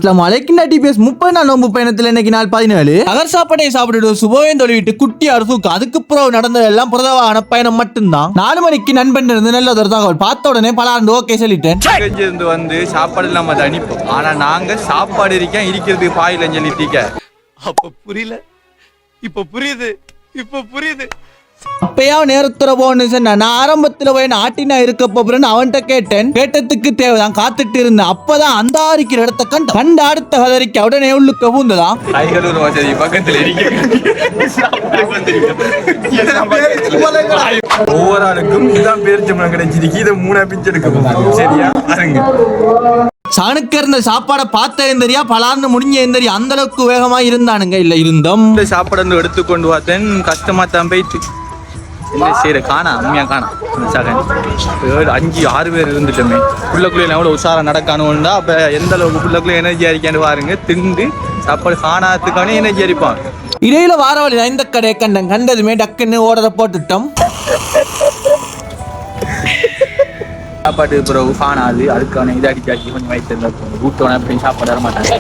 DPS 30 நாள் நோன்பு பயணத்தில் இன்னைக்கு நாள் 17 நகர் சாப்பாடை சாப்பிட்டு சுபவேன் தொழிவிட்டு குட்டி அரசுக்கு அதுக்கு பிறகு நடந்தது எல்லாம் புரதவான பயணம் மட்டும்தான். 4 மணிக்கு நண்பன் இருந்து நல்ல ஒரு தகவல் பார்த்த உடனே பலாண்டு ஓகே சொல்லிட்டேன். இருந்து வந்து சாப்பாடு நம்ம அனுப்போம். ஆனா நாங்க சாப்பாடு இருக்கேன் இருக்கிறது பாயில சொல்லிட்டீங்க. அப்ப புரியல, இப்ப புரியுது, இப்ப புரியுது. அப்பயா நேரத்துல போன்னு சொன்ன நான் ஆரம்பத்துல போய் ஆட்டினா இருக்க போறேன்னு அவன்கிட்ட கேட்டதுக்கு தேவைதான் காத்துட்டு இருந்தேன். அப்பதான் அந்த ஆரிக்கிற இடத்த கண்ட அடுத்த கதறிக்க உடனே உள்ளுக்க பூந்ததான். ஒவ்வொரு ஆளுக்கும் இதான் பேரிச்சம்பழம் கிடைச்சிருக்கு. இதை 3 பிஞ்சு எடுக்க சரியா சனுக்கு இருந்த சாப்பாடை பார்த்த எந்தரியா பலான்னு முடிஞ்ச எந்தரியா அந்த அளவுக்கு வேகமா இருந்தானுங்க. இல்ல இருந்தோம் சாப்பாடு எடுத்துக்கொண்டு பார்த்தேன். கஷ்டமா தான் போயிட்டு என்ன செய்யற காணா உண்மையா காணா 5-6 பேர் இருந்துட்டோமே. புள்ளக்குள்ளே எவ்வளவு உஷாரா நடக்கணும்னா அப்ப எந்த அளவுக்கு புள்ளக்குள்ளே எனர்ஜி அரிக்கான்னு பாருங்க. திண்டு சாப்பாடு காணாத்துக்கானே எனர்ஜி அரிப்பான். இடையில வாரவழி இந்த கடையை கண்டதுமே டக்குன்னு ஓடத போட்டுட்டோம். சாப்பாடு பிறகு காணாது அதுக்கான இதை அடிச்சாச்சு கொஞ்சம் வயிற்று ஊட்டோன அப்படின்னு சாப்பாடு வர மாட்டாங்க.